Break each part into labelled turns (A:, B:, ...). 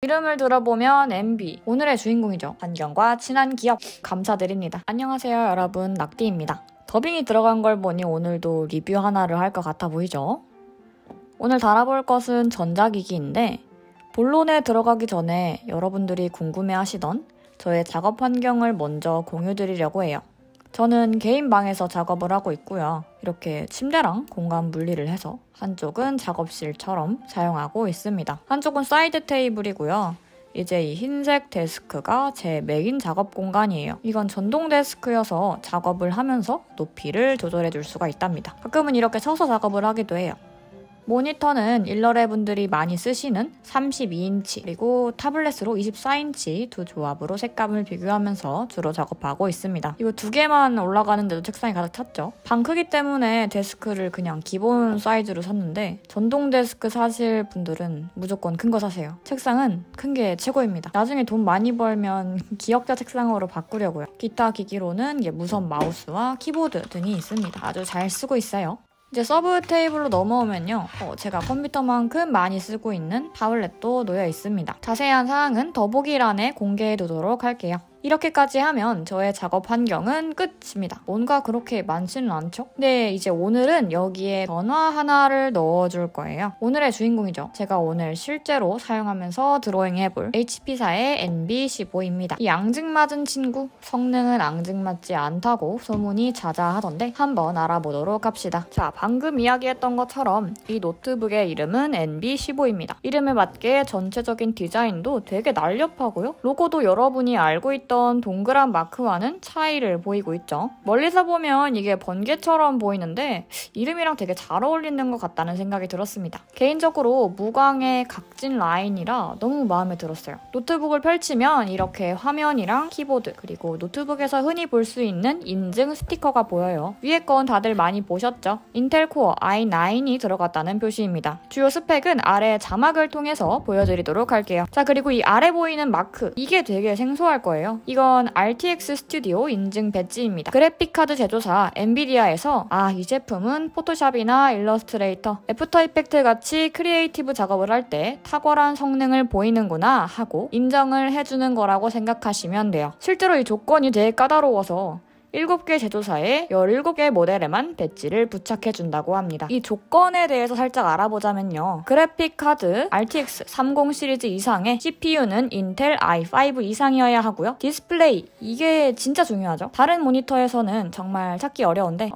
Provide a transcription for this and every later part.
A: 이름을 들어보면 NB, 오늘의 주인공이죠. 환경과 친한 기업 감사드립니다. 안녕하세요 여러분, 낙디입니다. 더빙이 들어간 걸 보니 오늘도 리뷰 하나를 할 것 같아 보이죠? 오늘 달아볼 것은 전자기기인데 본론에 들어가기 전에 여러분들이 궁금해하시던 저의 작업 환경을 먼저 공유드리려고 해요. 저는 개인 방에서 작업을 하고 있고요. 이렇게 침대랑 공간 분리를 해서 한쪽은 작업실처럼 사용하고 있습니다. 한쪽은 사이드 테이블이고요. 이제 이 흰색 데스크가 제 메인 작업 공간이에요. 이건 전동 데스크여서 작업을 하면서 높이를 조절해 줄 수가 있답니다. 가끔은 이렇게 서서 작업을 하기도 해요. 모니터는 일러레 분들이 많이 쓰시는 32인치 그리고 타블렛으로 24인치 두 조합으로 색감을 비교하면서 주로 작업하고 있습니다. 이거 두 개만 올라가는데도 책상이 가득 찼죠. 방 크기 때문에 데스크를 그냥 기본 사이즈로 샀는데 전동 데스크 사실 분들은 무조건 큰 거 사세요. 책상은 큰 게 최고입니다. 나중에 돈 많이 벌면 기역자 책상으로 바꾸려고요. 기타 기기로는 무선 마우스와 키보드 등이 있습니다. 아주 잘 쓰고 있어요. 이제 서브 테이블로 넘어오면요. 제가 컴퓨터만큼 많이 쓰고 있는 타블렛도 놓여 있습니다. 자세한 사항은 더보기란에 공개해두도록 할게요. 이렇게까지 하면 저의 작업 환경은 끝입니다. 뭔가 그렇게 많지는 않죠? 근데 이제 오늘은 여기에 전화 하나를 넣어줄 거예요. 오늘의 주인공이죠. 제가 오늘 실제로 사용하면서 드로잉해볼 HP사의 NB15입니다. 이 앙증맞은 친구, 성능은 앙증맞지 않다고 소문이 자자하던데 한번 알아보도록 합시다. 자, 방금 이야기했던 것처럼 이 노트북의 이름은 NB15입니다. 이름에 맞게 전체적인 디자인도 되게 날렵하고요. 로고도 여러분이 알고 있던 동그란 마크와는 차이를 보이고 있죠. 멀리서 보면 이게 번개처럼 보이는데 이름이랑 되게 잘 어울리는 것 같다는 생각이 들었습니다. 개인적으로 무광의 각진 라인이라 너무 마음에 들었어요. 노트북을 펼치면 이렇게 화면이랑 키보드 그리고 노트북에서 흔히 볼 수 있는 인증 스티커가 보여요. 위에 건 다들 많이 보셨죠? 인텔 코어 i9이 들어갔다는 표시입니다. 주요 스펙은 아래 자막을 통해서 보여드리도록 할게요. 자, 그리고 이 아래 보이는 마크, 이게 되게 생소할 거예요. 이건 RTX 스튜디오 인증 배지입니다. 그래픽카드 제조사 엔비디아에서 이 제품은 포토샵이나 일러스트레이터, 애프터 이펙트 같이 크리에이티브 작업을 할 때 탁월한 성능을 보이는구나 하고 인정을 해주는 거라고 생각하시면 돼요. 실제로 이 조건이 되게 까다로워서 7개 제조사에 17개 모델에만 배지를 부착해준다고 합니다. 이 조건에 대해서 살짝 알아보자면요. 그래픽카드 RTX 30 시리즈 이상의 CPU는 인텔 i5 이상이어야 하고요. 디스플레이, 이게 진짜 중요하죠. 다른 모니터에서는 정말 찾기 어려운데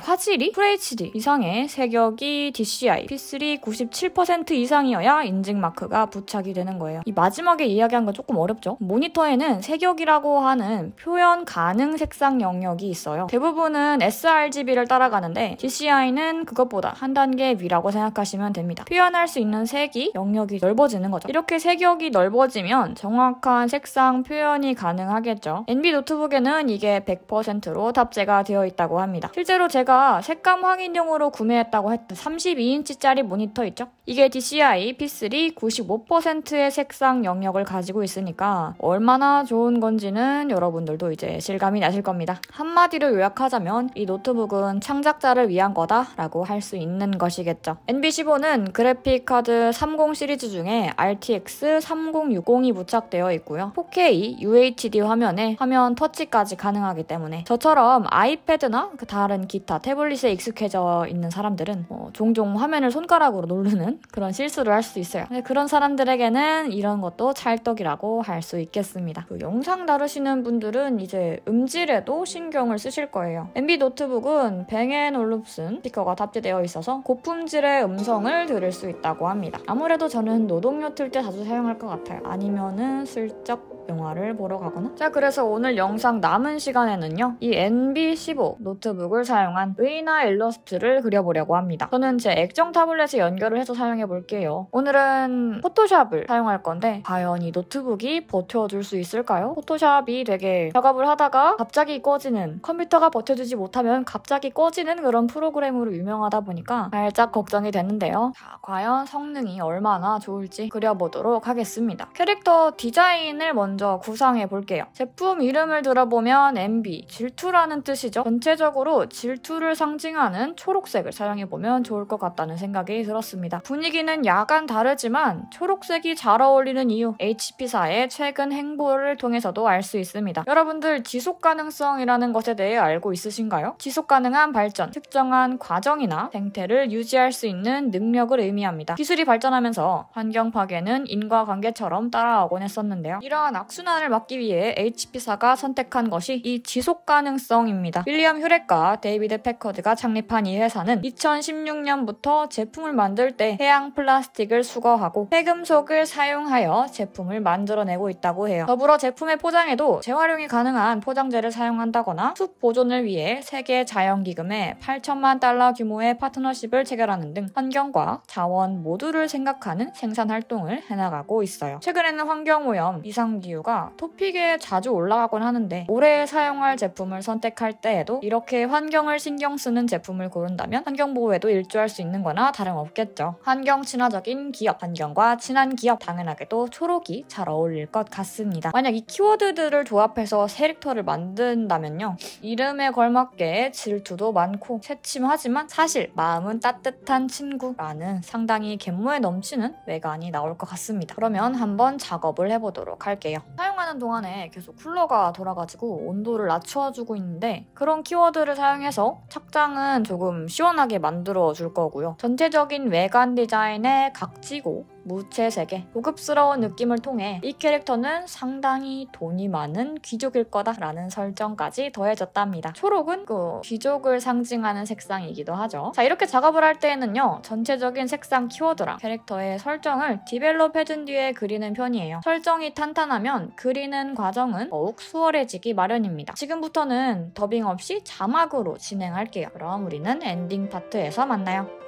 A: 화질이 FHD 이상의 색역이 DCI P3 97% 이상이어야 인증 마크가 부착이 되는 거예요. 이 마지막에 이야기한 건 조금 어렵죠. 모니터에는 색역이라고 하는 표현 가능 색상 영역이 있어요. 대부분은 sRGB를 따라가는데 DCI는 그것보다 한 단계 위라고 생각하시면 됩니다. 표현할 수 있는 색이 영역이 넓어지는 거죠. 이렇게 색역이 넓어지면 정확한 색상 표현이 가능하겠죠. NB 노트북에는 이게 100%로 탑재가 되어 있다고 합니다. 실제로 제가 색감 확인용으로 구매했다고 했던 32인치짜리 모니터 있죠? 이게 DCI P3 95%의 색상 영역을 가지고 있으니까 얼마나 좋은 건지는 여러분들도 이제 실감이 나실 겁니다. 한마디로 요약하자면 이 노트북은 창작자를 위한 거다라고 할 수 있는 것이겠죠. NB15는 그래픽카드 30 시리즈 중에 RTX 3060이 부착되어 있고요. 4K UHD 화면에 화면 터치까지 가능하기 때문에 저처럼 아이패드나 다른 기타 태블릿에 익숙해져 있는 사람들은 종종 화면을 손가락으로 누르는 그런 실수를 할 수 있어요. 그런 사람들에게는 이런 것도 찰떡이라고 할 수 있겠습니다. 영상 다루시는 분들은 이제 음질에도 신경을 쓰실 거예요. NB 노트북은 뱅앤올룹슨 스피커가 탑재되어 있어서 고품질의 음성을 들을 수 있다고 합니다. 아무래도 저는 노동요 틀 때 자주 사용할 것 같아요. 아니면은 슬쩍 영화를 보러 가거나. 자, 그래서 오늘 영상 남은 시간에는요. 이 NB15 노트북을 사용한 의나 일러스트를 그려보려고 합니다. 저는 제 액정 타블렛에 연결을 해서 사용해 볼게요. 오늘은 포토샵을 사용할 건데 과연 이 노트북이 버텨줄 수 있을까요? 포토샵이 되게 작업을 하다가 갑자기 꺼지는, 컴퓨터가 버텨주지 못하면 갑자기 꺼지는 그런 프로그램으로 유명하다 보니까 살짝 걱정이 되는데요. 자, 과연 성능이 얼마나 좋을지 그려보도록 하겠습니다. 캐릭터 디자인을 먼저 먼저 구상해 볼게요. 제품 이름을 들어보면 MB, 질투라는 뜻이죠. 전체적으로 질투를 상징하는 초록색을 사용해보면 좋을 것 같다는 생각이 들었습니다. 분위기는 약간 다르지만 초록색이 잘 어울리는 이유, HP사의 최근 행보를 통해서도 알 수 있습니다. 여러분들 지속가능성이라는 것에 대해 알고 있으신가요? 지속가능한 발전, 특정한 과정이나 생태를 유지할 수 있는 능력을 의미합니다. 기술이 발전하면서 환경 파괴는 인과관계처럼 따라오곤 했었는데요. 이러한 악순환을 막기 위해 HP사가 선택한 것이 이 지속가능성입니다. 윌리엄 휴렉과 데이비드 패커드가 창립한 이 회사는 2016년부터 제품을 만들 때 해양 플라스틱을 수거하고 폐금속을 사용하여 제품을 만들어내고 있다고 해요. 더불어 제품의 포장에도 재활용이 가능한 포장재를 사용한다거나 숲 보존을 위해 세계 자연기금에 8천만 달러 규모의 파트너십을 체결하는 등 환경과 자원 모두를 생각하는 생산 활동을 해나가고 있어요. 최근에는 환경오염, 이상기후가 토픽에 자주 올라가곤 하는데 올해 사용할 제품을 선택할 때에도 이렇게 환경을 신경 쓰는 제품을 고른다면 환경보호에도 일조할 수 있는 거나 다름없겠죠. 환경 친화적인 기업, 환경과 친한 기업, 당연하게도 초록이 잘 어울릴 것 같습니다. 만약 이 키워드들을 조합해서 캐릭터를 만든다면요. 이름에 걸맞게 질투도 많고 새침하지만 사실 마음은 따뜻한 친구라는 상당히 갯모에 넘치는 외관이 나올 것 같습니다. 그러면 한번 작업을 해보도록 할게요. 사용하는 동안에 계속 쿨러가 돌아가지고 온도를 낮춰주고 있는데 그런 키워드를 사용해서 착장은 조금 시원하게 만들어 줄 거고요. 전체적인 외관 디자인에 각지고 무채색의 고급스러운 느낌을 통해 이 캐릭터는 상당히 돈이 많은 귀족일 거다라는 설정까지 더해졌답니다. 초록은 그 귀족을 상징하는 색상이기도 하죠. 자, 이렇게 작업을 할 때에는요. 전체적인 색상 키워드랑 캐릭터의 설정을 디벨롭 해준 뒤에 그리는 편이에요. 설정이 탄탄하면 그리는 과정은 더욱 수월해지기 마련입니다. 지금부터는 더빙 없이 자막으로 진행할게요. 그럼 우리는 엔딩 파트에서 만나요.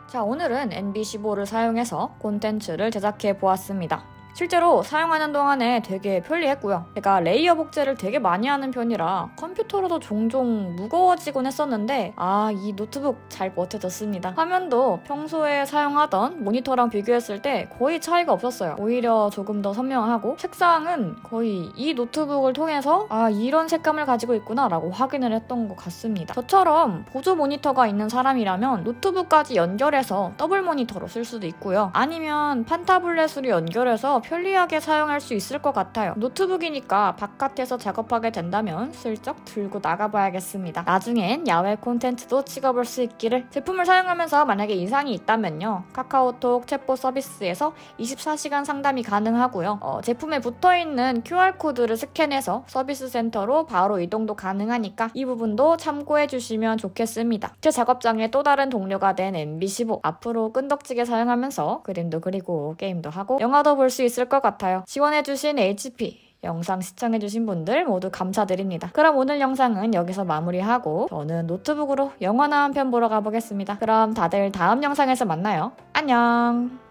A: 자, 오늘은 NB15를 사용해서 콘텐츠를 제작해 보았습니다. 실제로 사용하는 동안에 되게 편리했고요. 제가 레이어 복제를 되게 많이 하는 편이라 컴퓨터로도 종종 무거워지곤 했었는데 이 노트북 잘 버텨줬습니다. 화면도 평소에 사용하던 모니터랑 비교했을 때 거의 차이가 없었어요. 오히려 조금 더 선명하고 색상은 거의 이 노트북을 통해서 이런 색감을 가지고 있구나 라고 확인을 했던 것 같습니다. 저처럼 보조 모니터가 있는 사람이라면 노트북까지 연결해서 더블 모니터로 쓸 수도 있고요. 아니면 판타블렛으로 연결해서 편리하게 사용할 수 있을 것 같아요. 노트북이니까 바깥에서 작업하게 된다면 슬쩍 들고 나가봐야겠습니다. 나중엔 야외 콘텐츠도 찍어볼 수 있기를. 제품을 사용하면서 만약에 이상이 있다면요, 카카오톡 챗봇 서비스에서 24시간 상담이 가능하고요. 제품에 붙어있는 QR코드를 스캔해서 서비스 센터로 바로 이동도 가능하니까 이 부분도 참고해주시면 좋겠습니다. 제 작업장의 또 다른 동료가 된 NB15, 앞으로 끈덕지게 사용하면서 그림도 그리고 게임도 하고 영화도 볼 수 있을 것 같아요. 지원해주신 HP, 영상 시청해주신 분들 모두 감사드립니다. 그럼 오늘 영상은 여기서 마무리하고 저는 노트북으로 영화 나온 편 보러 가보겠습니다. 그럼 다들 다음 영상에서 만나요. 안녕!